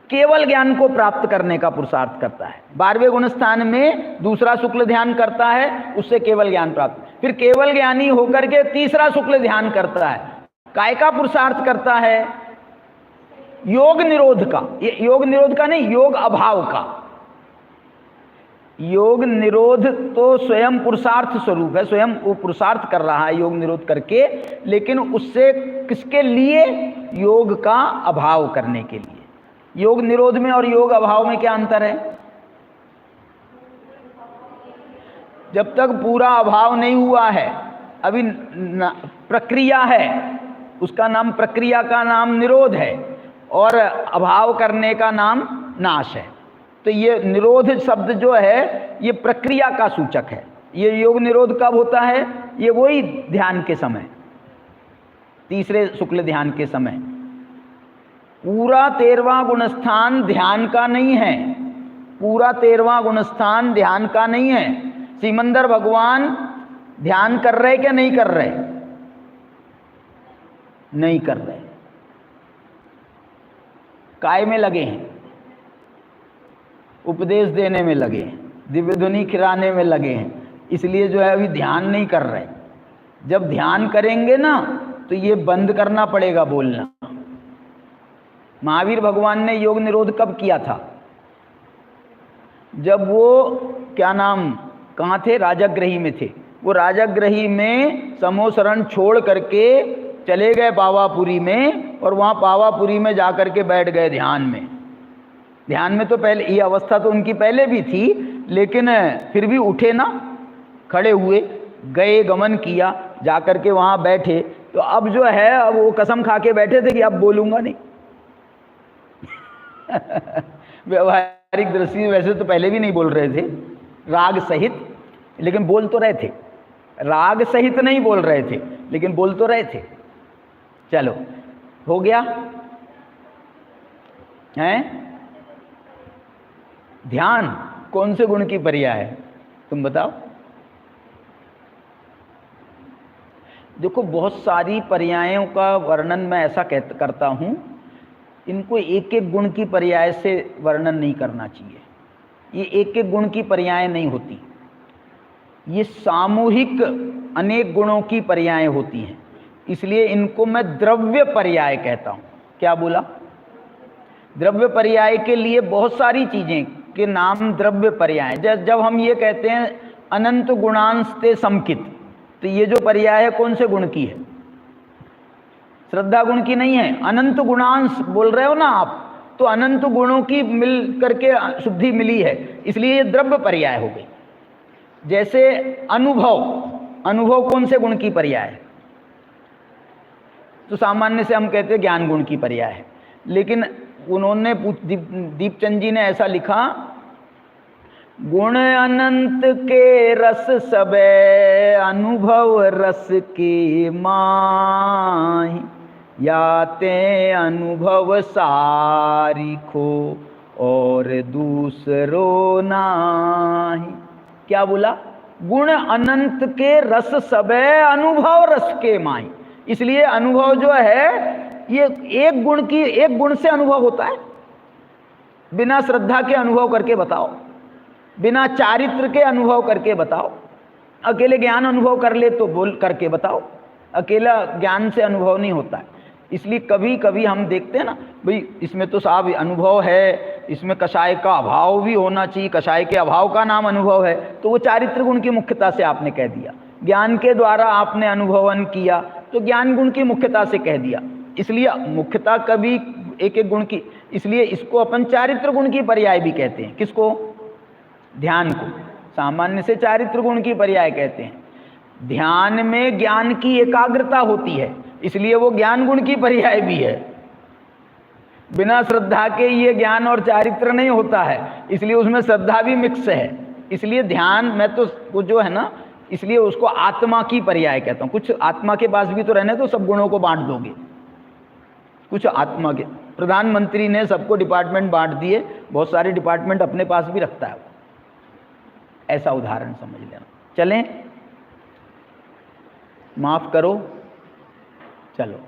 केवल ज्ञान को प्राप्त करने का पुरुषार्थ करता है। 12वें गुण स्थान में दूसरा शुक्ल ध्यान करता है, उससे केवल ज्ञान प्राप्त, फिर केवल ज्ञानी होकर के तीसरा शुक्ल ध्यान करता है। काय का पुरुषार्थ करता है? योग निरोध का। योग निरोध का नहीं, योग अभाव का। योग निरोध तो स्वयं पुरुषार्थ स्वरूप है, स्वयं वो पुरुषार्थ कर रहा है योग निरोध करके, लेकिन उससे किसके लिए? योग का अभाव करने के लिए। योग निरोध में और योग अभाव में क्या अंतर है? जब तक पूरा अभाव नहीं हुआ है, अभी प्रक्रिया है, उसका नाम, प्रक्रिया का नाम निरोध है, और अभाव करने का नाम नाश है। तो ये निरोध शब्द जो है ये प्रक्रिया का सूचक है। ये योग निरोध कब होता है? ये वही ध्यान के समय, तीसरे शुक्ल ध्यान के समय। पूरा 13वां गुणस्थान ध्यान का नहीं है, पूरा 13वां गुणस्थान ध्यान का नहीं है। सिमंदर भगवान ध्यान कर रहे क्या नहीं कर रहे? नहीं कर रहे, काय में लगे हैं? उपदेश देने में लगे हैं, दिव्य ध्वनि खिलाने में लगे हैं, इसलिए जो है अभी ध्यान नहीं कर रहे। जब ध्यान करेंगे ना तो ये बंद करना पड़ेगा बोलना। महावीर भगवान ने योग निरोध कब किया था? जब वो क्या नाम, कहाँ थे? राजगृही में थे। वो राजगृही में समोसरण छोड़ करके चले गए पावापुरी में, और वहाँ पावापुरी में जा करके बैठ गए ध्यान में। ध्यान में तो पहले ये अवस्था तो उनकी पहले भी थी, लेकिन फिर भी उठे ना, खड़े हुए, गए, गमन किया, जा करके वहाँ बैठे। तो अब जो है, अब वो कसम खा के बैठे थे कि अब बोलूँगा नहीं। व्यवहारिक दृष्टि से वैसे तो पहले भी नहीं बोल रहे थे राग सहित, लेकिन बोल तो रहे थे। राग सहित नहीं बोल रहे थे, लेकिन बोल तो रहे थे। चलो, हो गया हैं? ध्यान कौन से गुण की पर्याय है, तुम बताओ? देखो, बहुत सारी पर्यायों का वर्णन मैं ऐसा करता हूं, इनको एक एक गुण की पर्याय से वर्णन नहीं करना चाहिए। ये एक एक गुण की पर्याय नहीं होती, ये सामूहिक अनेक गुणों की पर्याय होती हैं। इसलिए इनको मैं द्रव्य पर्याय कहता हूं। क्या बोला? द्रव्य पर्याय के लिए बहुत सारी चीजें के नाम द्रव्य पर्याय। जब हम ये कहते हैं अनंत गुणांश ते समकित, तो ये जो पर्याय है कौन से गुण की है? श्रद्धा गुण की नहीं है। अनंत गुणांश बोल रहे हो ना आप, तो अनंत गुणों की मिल करके शुद्धि मिली है, इसलिए ये द्रव्य पर्याय हो गई। जैसे अनुभव, अनुभव कौन से गुण की पर्याय है? तो सामान्य से हम कहते हैं ज्ञान गुण की पर्याय है, लेकिन उन्होंने दीपचंद जी ने ऐसा लिखा, गुण अनंत के रस सबे अनुभव रस के माही, याते अनुभव सारिखो और दूसरो नाही। क्या बोला? गुण अनंत के रस सबे अनुभव रस के माही। इसलिए अनुभव जो है ये एक गुण की, एक गुण से अनुभव होता है। बिना श्रद्धा के अनुभव करके बताओ, बिना चारित्र के अनुभव करके बताओ। अकेले ज्ञान अनुभव कर ले तो बोल करके बताओ, अकेला ज्ञान से अनुभव नहीं होता है। इसलिए कभी कभी हम देखते हैं ना, भाई इसमें तो साफ अनुभव है, इसमें कषाय का अभाव भी होना चाहिए, कषाय के अभाव का नाम अनुभव है, तो वो चारित्र गुण की मुख्यता से आपने कह दिया। ज्ञान के द्वारा आपने अनुभवन किया तो ज्ञान गुण की मुख्यता से कह दिया। इसलिए मुख्यता कभी एक एक गुण की, इसलिए इसको अपन चारित्र गुण की पर्याय भी कहते हैं। किसको? ध्यान को सामान्य से चारित्र गुण की पर्याय कहते हैं। ध्यान में ज्ञान की एकाग्रता होती है, इसलिए वो ज्ञान गुण की पर्याय भी है। बिना श्रद्धा के ये ज्ञान और चारित्र नहीं होता है, इसलिए उसमें श्रद्धा भी मिक्स है। इसलिए ध्यान, मैं तो वो जो है ना, इसलिए उसको आत्मा की पर्याय कहता हूँ। कुछ आत्मा के पास भी तो रहने तो सब गुणों को बांट दोगे। कुछ आत्मा के, प्रधानमंत्री ने सबको डिपार्टमेंट बांट दिए, बहुत सारे डिपार्टमेंट अपने पास भी रखता है, ऐसा उदाहरण समझ लेना। चलें, माफ करो, चलो।